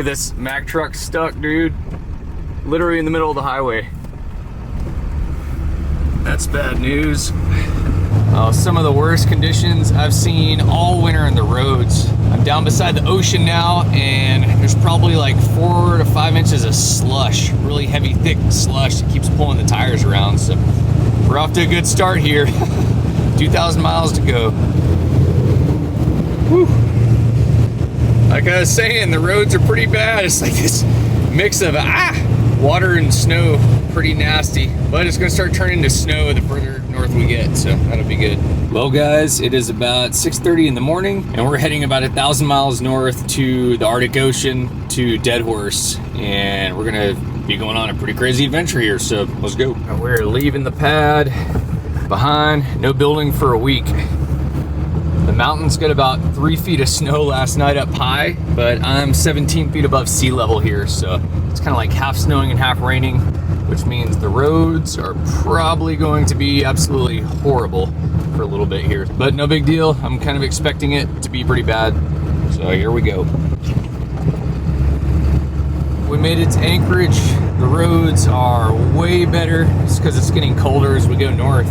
at this Mack truck stuck, dude. Literally in the middle of the highway. That's bad news. Some of the worst conditions I've seen all winter on the roads. I'm down beside the ocean now, and there's probably like 4 to 5 inches of slush, really heavy, thick slush that keeps pulling the tires around. So we're off to a good start here. 2,000 miles to go. Whew. Like I was saying, the roads are pretty bad. It's like this mix of water and snow, pretty nasty. But it's gonna start turning to snow the further north we get, so that'll be good. Well guys, it is about 6:30 in the morning, and we're heading about 1,000 miles north to the Arctic Ocean to Dead Horse, and we're gonna be going on a pretty crazy adventure here, so let's go. We're leaving the pad behind, no building for a week. The mountains got about 3 feet of snow last night up high, but I'm 17 feet above sea level here, so it's kind of like half snowing and half raining, which means the roads are probably going to be absolutely horrible for a little bit here. But no big deal, I'm kind of expecting it to be pretty bad, so here we go. We made it to Anchorage. The roads are way better just because it's getting colder as we go north.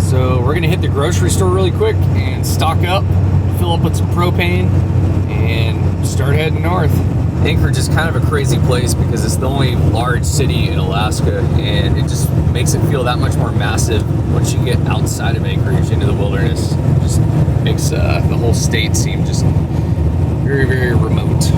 So we're gonna hit the grocery store really quick and stock up, fill up with some propane, and start heading north. Anchorage is kind of a crazy place because it's the only large city in Alaska, and it just makes it feel that much more massive once you get outside of Anchorage into the wilderness. It just makes the whole state seem just very, very remote.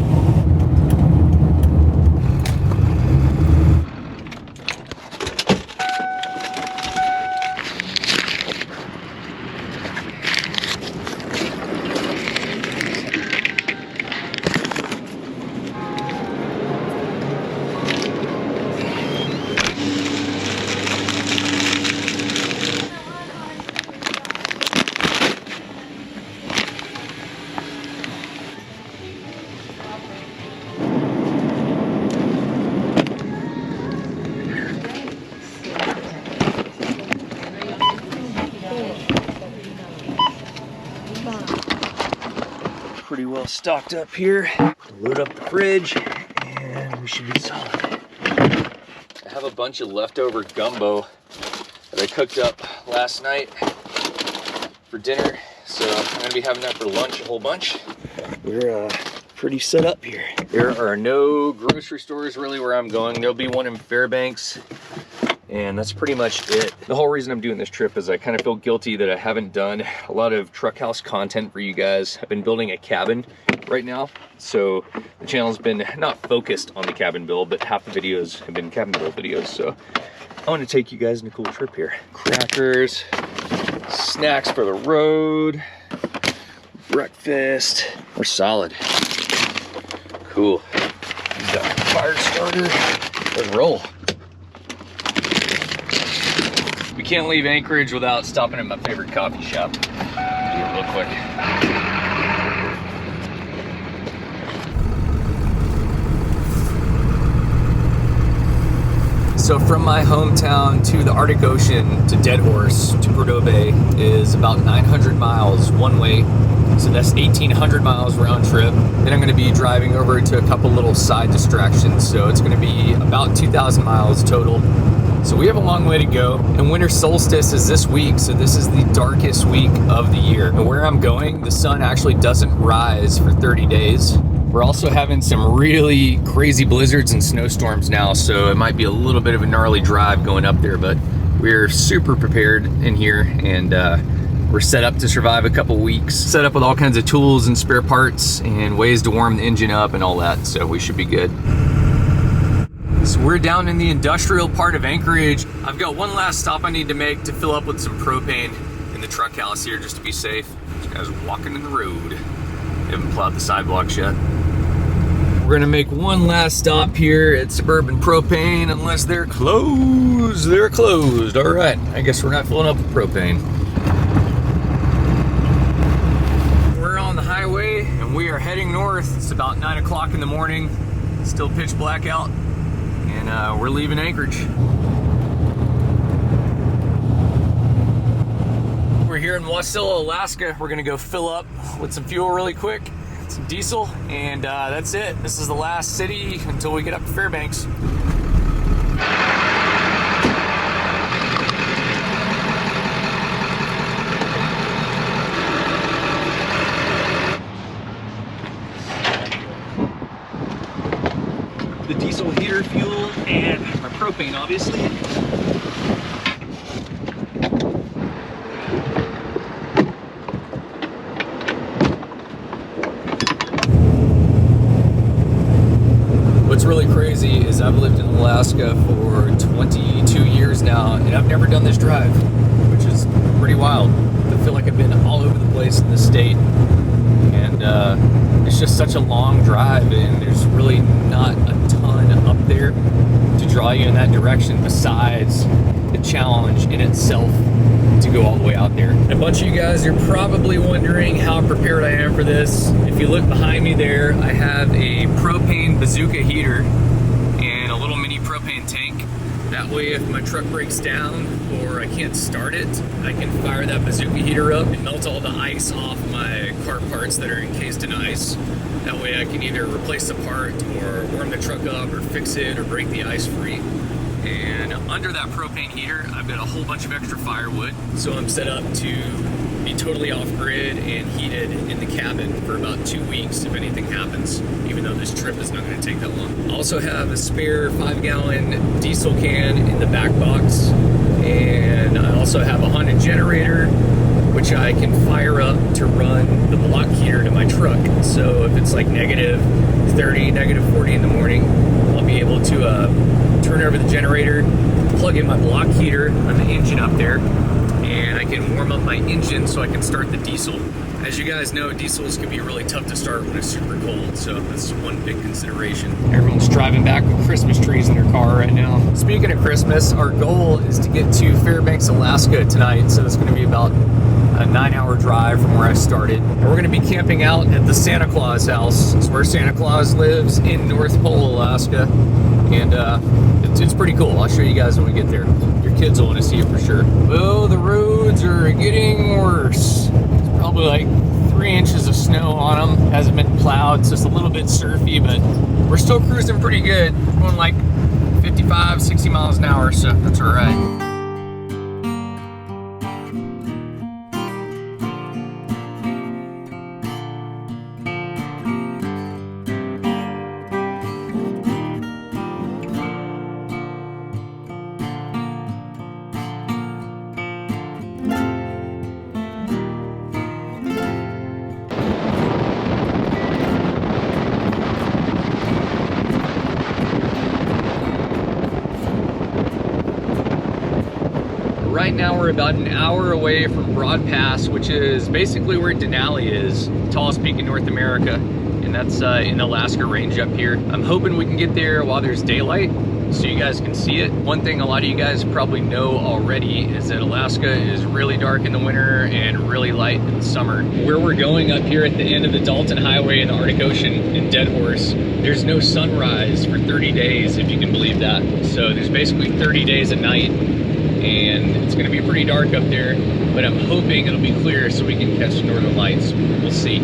Pretty well stocked up here. Load up the fridge and we should be solid. I have a bunch of leftover gumbo that I cooked up last night for dinner, so I'm gonna be having that for lunch a whole bunch. We're pretty set up here. There are no grocery stores really where I'm going. There'll be one in Fairbanks, and that's pretty much it. The whole reason I'm doing this trip is I kind of feel guilty that I haven't done a lot of truck house content for you guys. I've been building a cabin right now, so the channel's been not focused on the cabin build, but half the videos have been cabin build videos. So I want to take you guys on a cool trip here. Crackers, snacks for the road, breakfast. We're solid. Cool. Got a fire starter. Let's roll. We can't leave Anchorage without stopping at my favorite coffee shop. Do it real quick. So from my hometown to the Arctic Ocean to Dead Horse to Cordova is about 900 miles one way. So that's 1,800 miles round trip. Then I'm gonna be driving over to a couple little side distractions. So it's gonna be about 2,000 miles total. So we have a long way to go, and winter solstice is this week, so this is the darkest week of the year. And where I'm going, the sun actually doesn't rise for 30 days. We're also having some really crazy blizzards and snowstorms now, so it might be a little bit of a gnarly drive going up there, but we're super prepared in here, and we're set up to survive a couple weeks. Set up with all kinds of tools and spare parts and ways to warm the engine up and all that, so we should be good. So we're down in the industrial part of Anchorage. I've got one last stop I need to make to fill up with some propane in the truck house here just to be safe. This guy's walking in the road. Haven't plowed the sidewalks yet. We're gonna make one last stop here at Suburban Propane unless they're closed. They're closed. All right, I guess we're not filling up with propane. We're on the highway and we are heading north. It's about 9 o'clock in the morning. Still pitch black out. And we're leaving Anchorage. We're here in Wasilla, Alaska. We're gonna go fill up with some fuel really quick, It's a diesel, and that's it. This is the last city until we get up to Fairbanks. The diesel heater fuel and my propane, obviously. What's really crazy is I've lived in Alaska for 22 years now, and I've never done this drive, which is pretty wild. I feel like I've been all over the place in the state, and it's just such a long drive, and there's really not a ton up there to draw you in that direction besides the challenge in itself to go all the way out there. A bunch of you guys are probably wondering how prepared I am for this. If you look behind me there, I have a propane bazooka heater and a little mini propane tank. That way if my truck breaks down or I can't start it, I can fire that bazooka heater up and melt all the ice off my car parts that are encased in ice. That way I can either replace the part or warm the truck up or fix it or break the ice free. And under that propane heater, I've got a whole bunch of extra firewood. So I'm set up to be totally off grid and heated in the cabin for about 2 weeks if anything happens, even though this trip is not going to take that long. I also have a spare 5-gallon diesel can in the back box. And I also have a Honda generator, which I can fire up to run the block heater to my truck. So if it's like negative 30, negative 40 in the morning, I'll be able to turn over the generator, plug in my block heater on the engine up there, and I can warm up my engine so I can start the diesel. As you guys know, diesels can be really tough to start when it's super cold, so that's one big consideration. Everyone's driving back with Christmas trees in their car right now. Speaking of Christmas, our goal is to get to Fairbanks, Alaska tonight, so it's going to be about a 9-hour drive from where I started. And we're going to be camping out at the Santa Claus house. It's where Santa Claus lives in North Pole, Alaska. And it's pretty cool. I'll show you guys when we get there. Your kids will want to see it for sure. Oh, the roads are getting worse. It's probably like 3 inches of snow on them. Hasn't been plowed, so it's a little bit surfy, but we're still cruising pretty good. Going like 55, 60 miles an hour, so that's all right. Right now we're about an hour away from Broad Pass, which is basically where Denali is, tallest peak in North America, and that's in the Alaska range up here. I'm hoping we can get there while there's daylight so you guys can see it. One thing a lot of you guys probably know already is that Alaska is really dark in the winter and really light in the summer. Where we're going up here at the end of the Dalton Highway in the Arctic Ocean in Dead Horse, there's no sunrise for 30 days, if you can believe that. So there's basically 30 days at night, and it's going to be pretty dark up there, but I'm hoping it'll be clear so we can catch the northern lights. We'll see.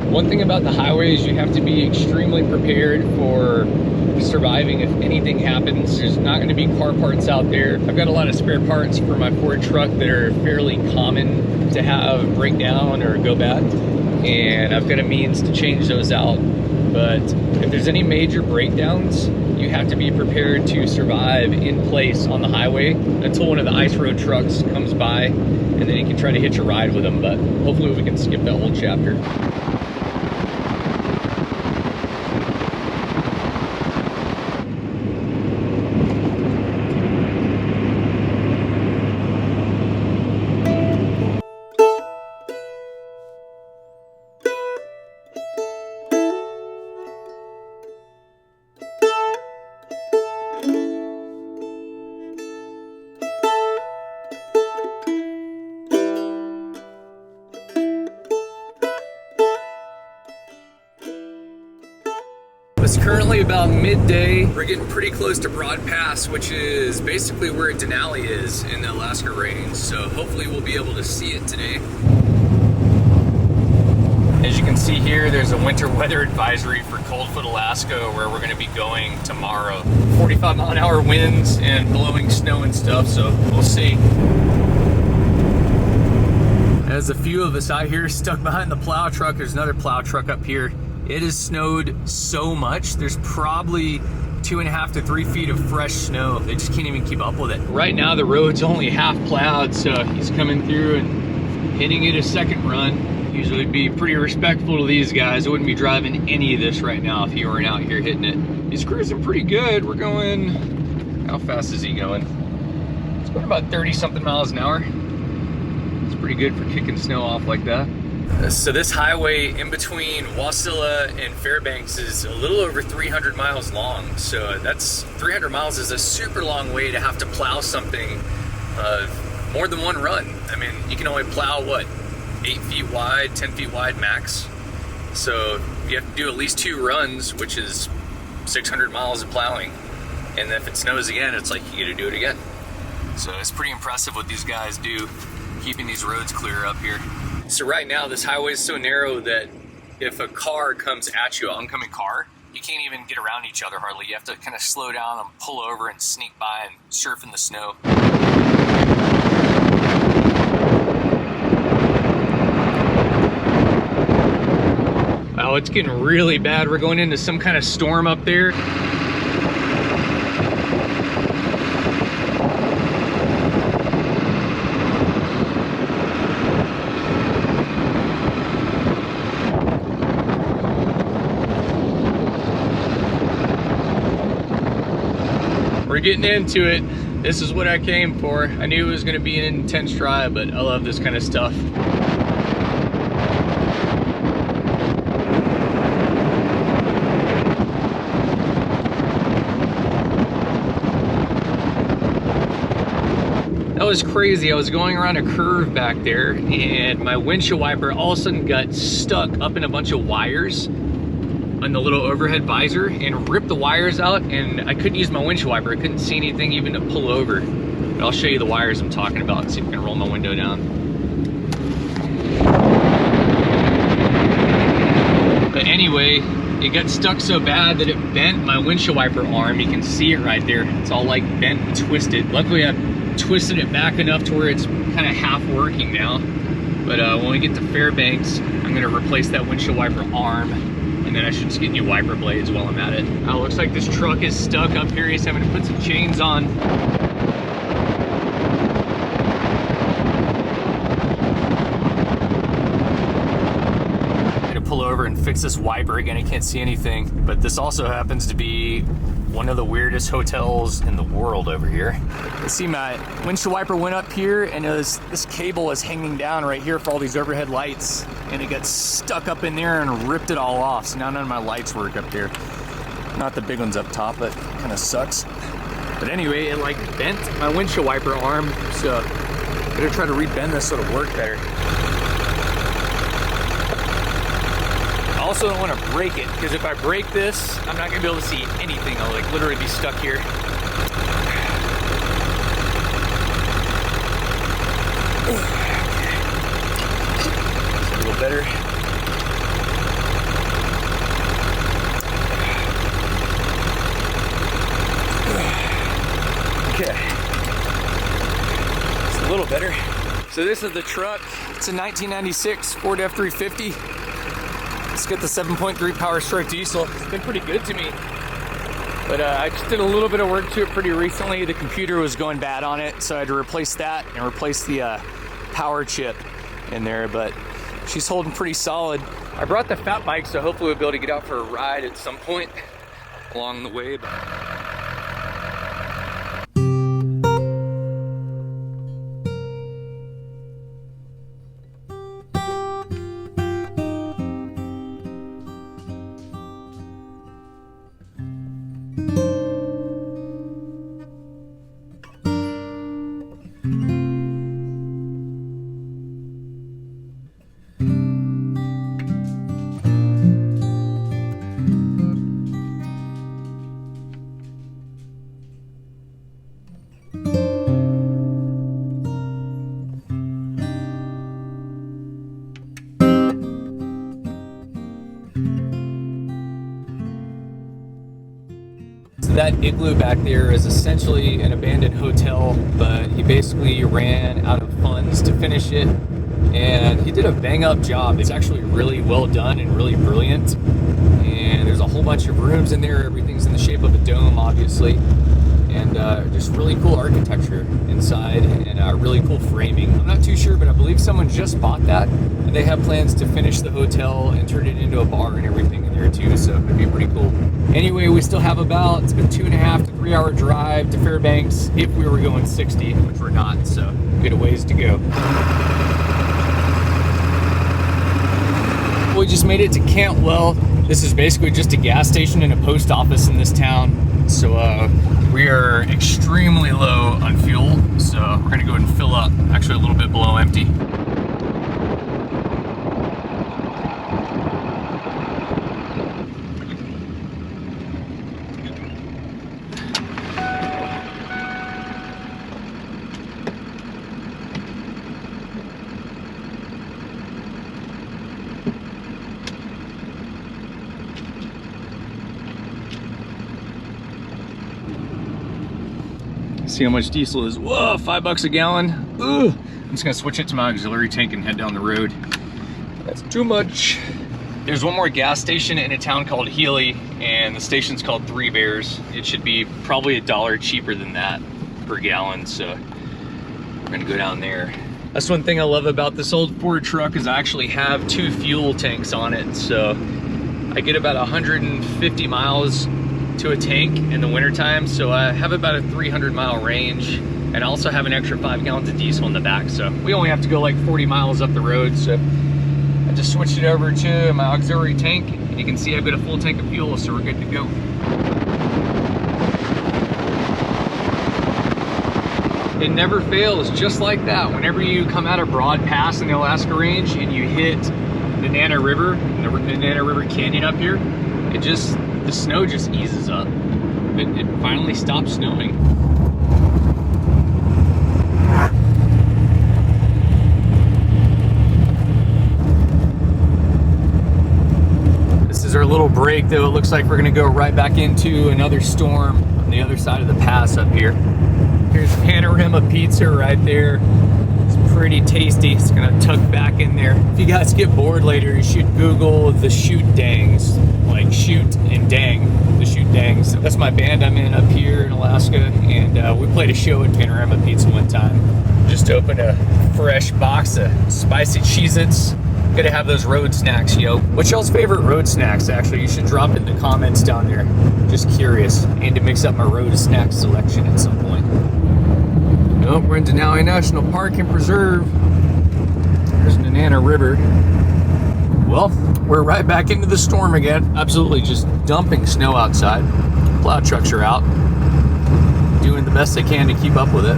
One thing about the highway is you have to be extremely prepared for surviving if anything happens. There's not going to be car parts out there. I've got a lot of spare parts for my Ford truck that are fairly common to have break down or go bad, and I've got a means to change those out. But if there's any major breakdowns, you have to be prepared to survive in place on the highway until one of the ice road trucks comes by, and then you can try to hitch a ride with them. But hopefully we can skip that whole chapter. It's currently about midday. We're getting pretty close to Broad Pass, which is basically where Denali is in the Alaska range. So hopefully we'll be able to see it today. As you can see here, there's a winter weather advisory for Coldfoot, Alaska, where we're going to be going tomorrow. 45-mile-an-hour winds and blowing snow and stuff, so we'll see. There's a few of us out here stuck behind the plow truck. There's another plow truck up here. It has snowed so much. There's probably 2.5 to 3 feet of fresh snow. They just can't even keep up with it. Right now, the road's only half plowed, so he's coming through and hitting it a second run. Usually be pretty respectful to these guys. I wouldn't be driving any of this right now if he weren't out here hitting it. He's cruising pretty good. We're going, how fast is he going? It's going about 30-something miles an hour. It's pretty good for kicking snow off like that. So this highway in between Wasilla and Fairbanks is a little over 300 miles long. So that's 300 miles is a super long way to have to plow something more than one run. I mean, you can only plow what? 8 feet wide, 10 feet wide max. So you have to do at least 2 runs, which is 600 miles of plowing. And then if it snows again, it's like you gotta do it again. So it's pretty impressive what these guys do, keeping these roads clear up here. So right now, this highway is so narrow that if a car comes at you, an oncoming car, you can't even get around each other hardly. You have to kind of slow down and pull over and sneak by and surf in the snow. Oh, it's getting really bad. We're going into some kind of storm up there. We're getting into it. This is what I came for. I knew it was going to be an intense drive, but I love this kind of stuff. That was crazy. I was going around a curve back there and my windshield wiper all of a sudden got stuck up in a bunch of wires on the little overhead visor and ripped the wires out, and I couldn't use my windshield wiper. I couldn't see anything even to pull over. But I'll show you the wires I'm talking about and see if I can roll my window down. But anyway, it got stuck so bad that it bent my windshield wiper arm. You can see it right there. It's all like bent and twisted. Luckily, I twisted it back enough to where it's kind of half working now. But when we get to Fairbanks, I'm gonna replace that windshield wiper arm, and then I should just get new wiper blades while I'm at it. Oh, looks like this truck is stuck up here. He's having to put some chains on. I'm gonna pull over and fix this wiper again. I can't see anything, but this also happens to be one of the weirdest hotels in the world over here. You see my windshield wiper went up here, and this cable is hanging down right here for all these overhead lights, and it got stuck up in there and ripped it all off. So now none of my lights work up there. Not the big ones up top, but kind of sucks. But anyway, it like bent my windshield wiper arm, so I'm gonna try to rebend this so it'll work better. I also don't want to break it, because if I break this, I'm not going to be able to see anything. I'll like literally be stuck here. A little better. Okay. It's a little better. So this is the truck. It's a 1996 Ford F350. It's got the 7.3 Powerstroke Diesel. It's been pretty good to me. But I just did a little bit of work to it pretty recently. The computer was going bad on it, so I had to replace that and replace the power chip in there, but she's holding pretty solid. I brought the fat bike, so hopefully we'll be able to get out for a ride at some point along the way. So that igloo back there is essentially an abandoned hotel, but he basically ran out of funds to finish it, and he did a bang up job. It's actually really well done and really brilliant, and there's a whole bunch of rooms in there. Everything's in the shape of a dome, obviously, and just really cool architecture inside, and really cool framing. I'm not too sure, but I believe someone just bought that, and they have plans to finish the hotel and turn it into a bar and everything in there too, so it'd be pretty cool. Anyway, we still have about a 2.5 to 3 hour drive to Fairbanks if we were going 60, which we're not, so we got a ways to go. We just made it to Cantwell. This is basically just a gas station and a post office in this town. So we are extremely low on fuel, so we're gonna go ahead and fill up, actually a little bit below empty. See how much diesel is. Whoa, $5 a gallon. Ugh. I'm just gonna switch it to my auxiliary tank and head down the road. That's too much. There's one more gas station in a town called Healy, and the station's called Three Bears. It should be probably $1 cheaper than that per gallon, so we're gonna go down there. That's one thing I love about this old Ford truck is I actually have 2 fuel tanks on it, so I get about 150 miles to a tank in the wintertime, so I have about a 300-mile range, and I also have an extra 5 gallons of diesel in the back, so we only have to go like 40 miles up the road. So I just switched it over to my auxiliary tank, and you can see I've got a full tank of fuel, so we're good to go. It never fails, just like that. Whenever you come out of Broad Pass in the Alaska Range and you hit the Nana River, the Nana River Canyon up here, the snow just eases up. It finally stops snowing. This is our little break, though. It looks like we're gonna go right back into another storm on the other side of the pass up here. Here's Panorama Pizza right there. It's pretty tasty. It's gonna tuck back in there. If you guys get bored later, you should Google the Shoot Dangs. Like shoot and dang, the Shoot Dangs. That's my band I'm in up here in Alaska, and we played a show at Panorama Pizza one time. Just opened a fresh box of spicy Cheez-Its. Gotta have those road snacks, yo. What's y'all's favorite road snacks, actually? You should drop it in the comments down there. Just curious. And to mix up my road snack selection at some point. Nope, we're in Denali National Park and Preserve. There's the Nana River. Well, we're right back into the storm again. Absolutely just dumping snow outside. Plow trucks are out, doing the best they can to keep up with it.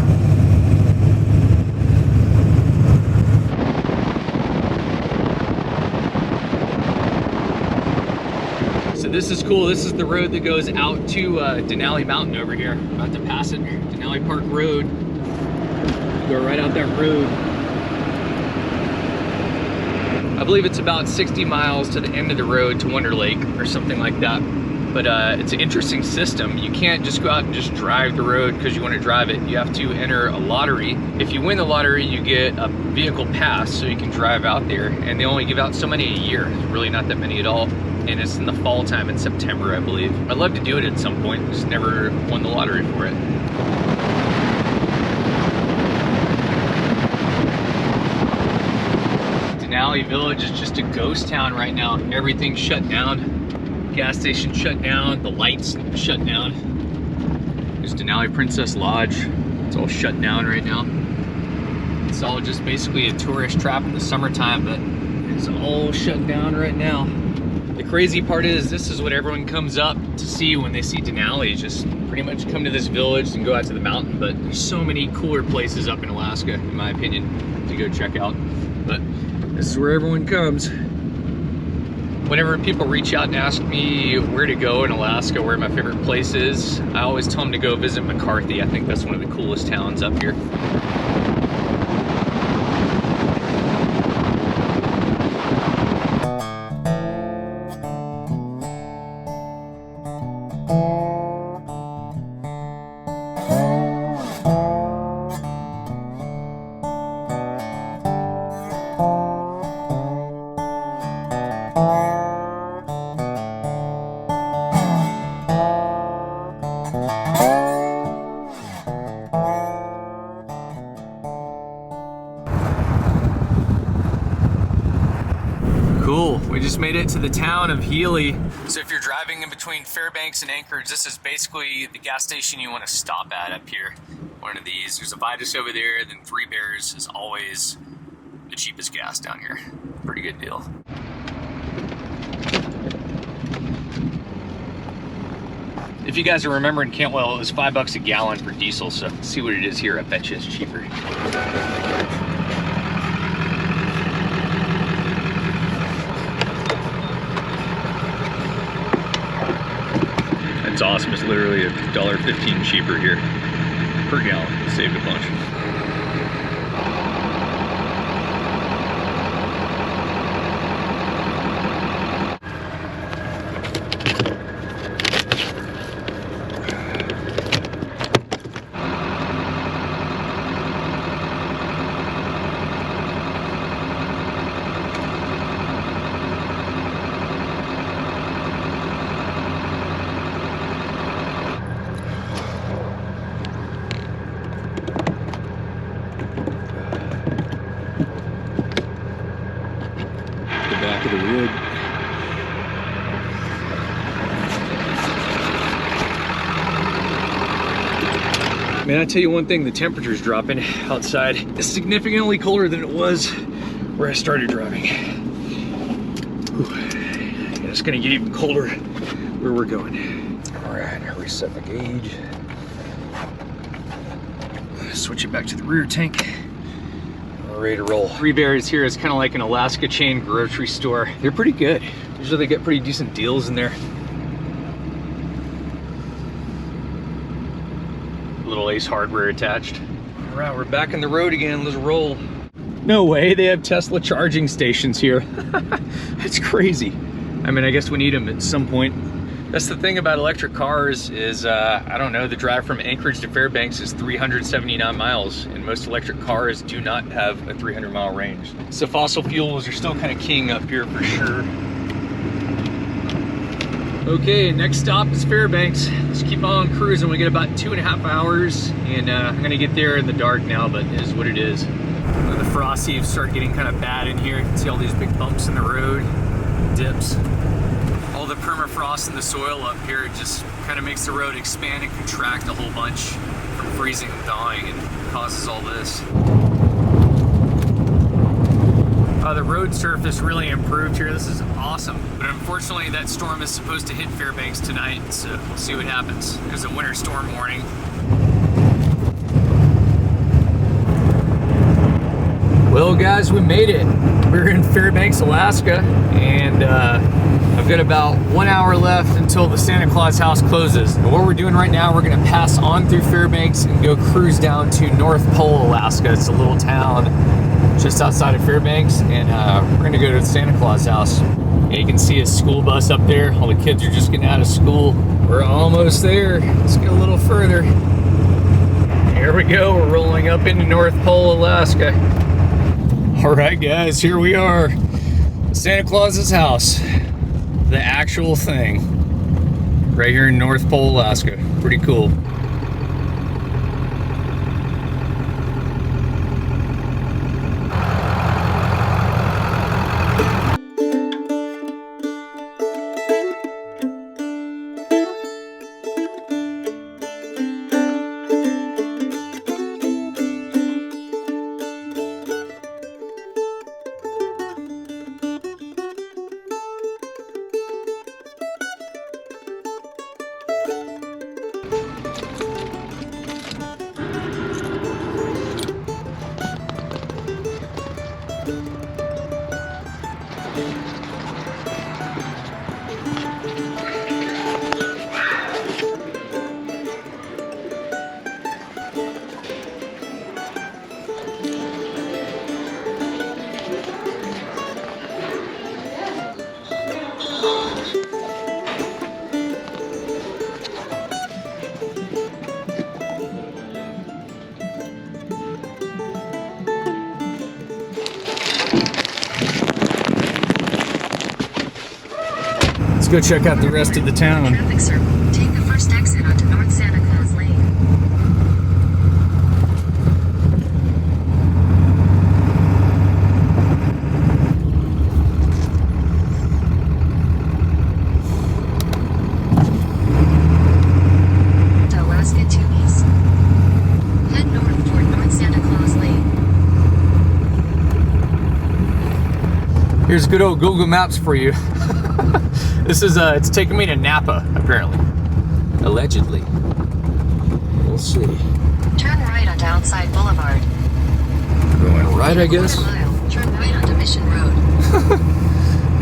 So this is cool. This is the road that goes out to Denali Mountain over here. About to pass it, Denali Park Road. Go right out that road. I believe it's about 60 miles to the end of the road to Wonder Lake or something like that. But it's an interesting system. You can't just go out and just drive the road because you want to drive it. You have to enter a lottery. If you win the lottery, you get a vehicle pass so you can drive out there. And they only give out so many a year. It's really not that many at all. And it's in the fall time in September, I believe. I'd love to do it at some point. Just never won the lottery for it. Denali Village is just a ghost town right now. Everything's shut down. Gas station shut down. The lights shut down. There's Denali Princess Lodge. It's all shut down right now. It's all just basically a tourist trap in the summertime, but it's all shut down right now. The crazy part is this is what everyone comes up to see when they see Denali. Just pretty much come to this village and go out to the mountain, but there's so many cooler places up in Alaska, in my opinion, to go check out. But this is where everyone comes. Whenever people reach out and ask me where to go in Alaska, where my favorite place is, I always tell them to go visit McCarthy. I think that's one of the coolest towns up here. Cool, we just made it to the town of Healy. So if you're driving in between Fairbanks and Anchorage, this is basically the gas station you want to stop at up here. One of these. There's a Vitus over there, then Three Bears is always the cheapest gas down here. Pretty good deal. If you guys are remembering Cantwell, it was $5 a gallon for diesel, so let's see what it is here. I bet you it's cheaper. It's awesome. It's literally $1.15 cheaper here per gallon. Saved a bunch. Back of the wood. Man, I tell you one thing, the temperature's dropping outside. It's significantly colder than it was where I started driving. And it's gonna get even colder where we're going. All right, reset the gauge. Switch it back to the rear tank. Ready to roll. Three Bears here is kind of like an Alaska chain grocery store. They're pretty good. Usually they get pretty decent deals in there. Little Ace hardware attached. All right, we're back on the road again. Let's roll. No way, they have Tesla charging stations here. That's crazy. I mean, I guess we need them at some point. That's the thing about electric cars is, I don't know, the drive from Anchorage to Fairbanks is 379 miles, and most electric cars do not have a 300-mile range. So fossil fuels are still kind of king up here for sure. Okay, next stop is Fairbanks. Let's keep on cruising. We get about 2.5 hours, and I'm gonna get there in the dark now, but it is what it is. When the frost heaves start getting kind of bad in here, you can see all these big bumps in the road, dips. All the permafrost in the soil up here just kind of makes the road expand and contract a whole bunch from freezing and thawing, and causes all this. The road surface really improved here. This is awesome. But unfortunately, that storm is supposed to hit Fairbanks tonight, so we'll see what happens. There's a winter storm warning. Well, guys, we made it. We're in Fairbanks, Alaska, and I've got about 1 hour left until the Santa Claus house closes. And what we're doing right now, we're gonna pass on through Fairbanks and go cruise down to North Pole, Alaska. It's a little town just outside of Fairbanks, and we're gonna go to the Santa Claus house. And you can see a school bus up there. All the kids are just getting out of school. We're almost there. Let's get a little further. Here we go, we're rolling up into North Pole, Alaska. All right, guys, here we are. Santa Claus's house. The actual thing. Right here in North Pole, Alaska. Pretty cool. Let's go check out the rest of the town. Traffic circle. Take the first exit onto North Santa Claus Lane. Here's good old Google Maps for you. This is, it's taking me to Napa, apparently. Allegedly. We'll see. Turn right on Downside Boulevard. Going right, I guess. Mile, turn right onto Mission Road.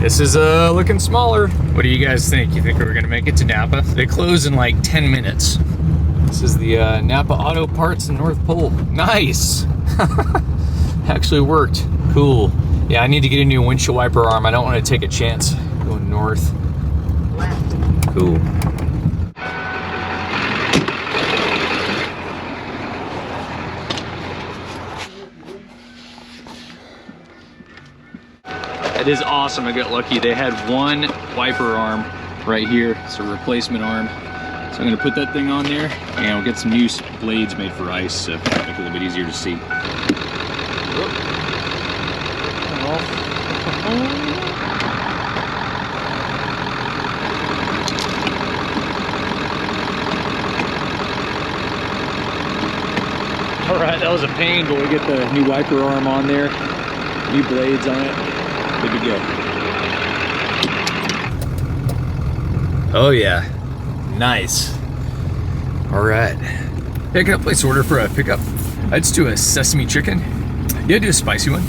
This is looking smaller. What do you guys think? You think we're gonna make it to Napa? They close in like 10 minutes. This is the Napa Auto Parts in North Pole. Nice! Actually worked. Cool. Yeah, I need to get a new windshield wiper arm. I don't want to take a chance going north. Left. Cool. It is awesome. I got lucky. They had one wiper arm right here. It's a replacement arm. So I'm gonna put that thing on there and we'll get some new blades made for ice to make it a little bit easier to see. All right, that was a pain, but we get the new wiper arm on there, new blades on it, good to go. Oh yeah, nice. All right, picking up place order for a pickup. Let's do a sesame chicken. Yeah, do a spicy one.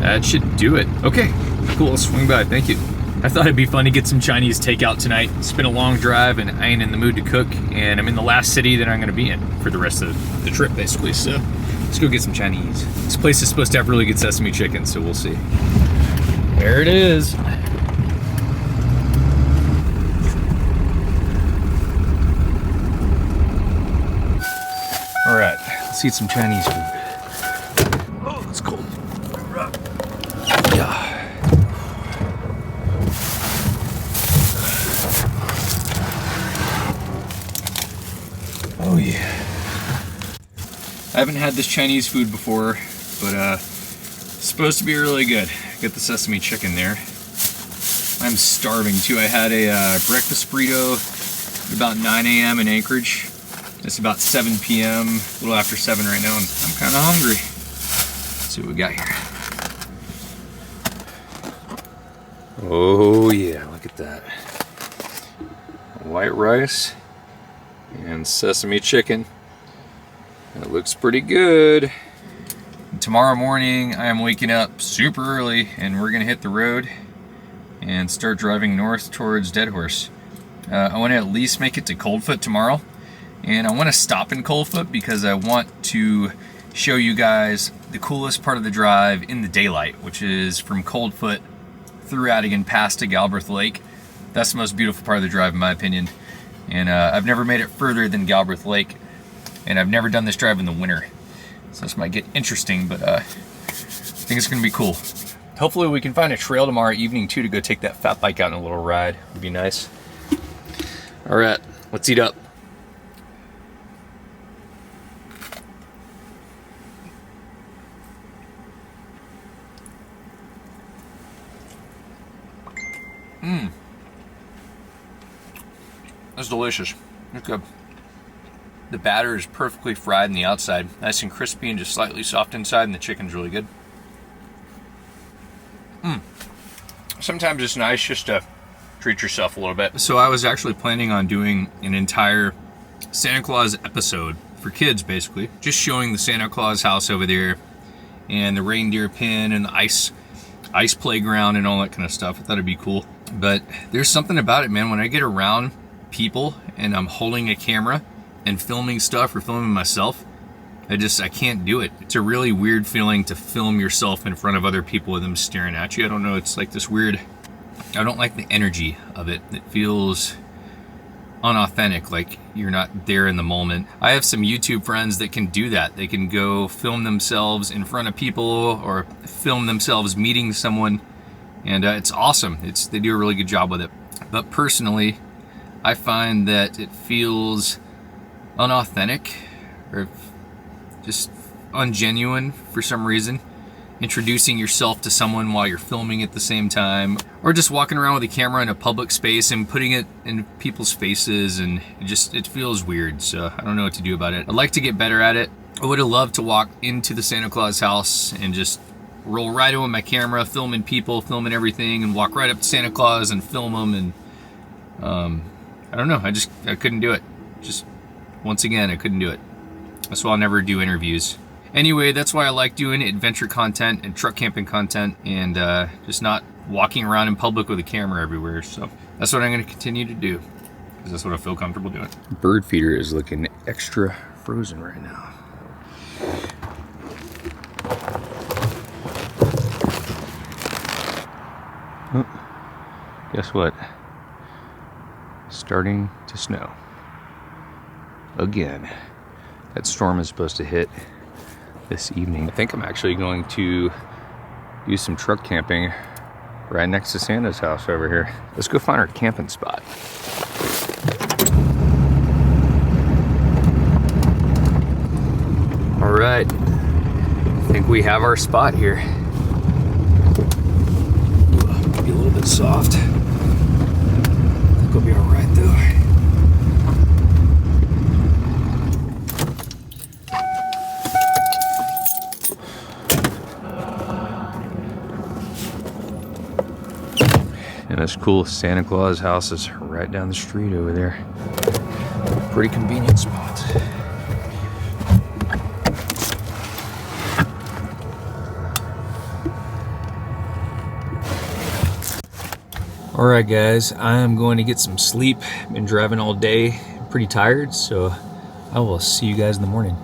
That should do it. Okay, cool, I'll swing by, thank you. I thought it'd be fun to get some Chinese takeout tonight. It's been a long drive and I ain't in the mood to cook, and I'm in the last city that I'm gonna be in for the rest of the trip, basically, so let's go get some Chinese. This place is supposed to have really good sesame chicken, so we'll see. There it is. All right, let's eat some Chinese food. Oh, it's cold. Yeah. Oh yeah. I haven't had this Chinese food before, but it's supposed to be really good. Get the sesame chicken there. I'm starving too. I had a breakfast burrito at about 9 a.m. in Anchorage. It's about 7 p.m., a little after 7 right now, and I'm kind of hungry. Let's see what we got here. Oh yeah, look at that. White rice and sesame chicken. It looks pretty good. Tomorrow morning I am waking up super early and we're gonna hit the road and start driving north towards Deadhorse. I want to at least make it to Coldfoot tomorrow, and I want to stop in Coldfoot because I want to show you guys the coolest part of the drive in the daylight, which is from Coldfoot through Adigan past to Galbraith Lake. That's the most beautiful part of the drive in my opinion, and I've never made it further than Galbraith Lake, and I've never done this drive in the winter, so this might get interesting, but I think it's gonna be cool. Hopefully we can find a trail tomorrow evening too to go take that fat bike out on a little ride. Would be nice. All right, let's eat up. That's delicious. It's good. The batter is perfectly fried on the outside, nice and crispy and just slightly soft inside, and the chicken's really good. Sometimes it's nice just to treat yourself a little bit. So I was actually planning on doing an entire Santa Claus episode for kids, basically. Just showing the Santa Claus house over there and the reindeer pen and the ice playground and all that kind of stuff. I thought it'd be cool. But there's something about it, man. When I get around people and I'm holding a camera and filming stuff or filming myself, I can't do it. It's a really weird feeling to film yourself in front of other people with them staring at you. I don't know, it's like this weird, I don't like the energy of it. It feels unauthentic, like you're not there in the moment. I have some YouTube friends that can do that. They can go film themselves in front of people or film themselves meeting someone, and it's awesome. They do a really good job with it. But personally, I find that it feels unauthentic or just ungenuine for some reason. Introducing yourself to someone while you're filming at the same time, or just walking around with a camera in a public space and putting it in people's faces, and it feels weird. So I don't know what to do about it. I'd like to get better at it. I would have loved to walk into the Santa Claus house and just roll right in with my camera, filming people, filming everything, and walk right up to Santa Claus and film them. And I don't know, I couldn't do it. Just once again, I couldn't do it. That's why I'll never do interviews. Anyway, that's why I like doing adventure content and truck camping content, and just not walking around in public with a camera everywhere. So that's what I'm going to continue to do, because that's what I feel comfortable doing. Bird feeder is looking extra frozen right now. Oh, guess what? Starting to snow again. That storm is supposed to hit this evening. I think I'm actually going to do some truck camping right next to Santa's house over here. Let's go find our camping spot. All right, I think we have our spot here. Ooh, be a little bit soft. I think we'll be all right though. And this cool Santa Claus house is right down the street over there. Pretty convenient spot. All right, guys, I am going to get some sleep. Been driving all day, pretty tired, so I will see you guys in the morning.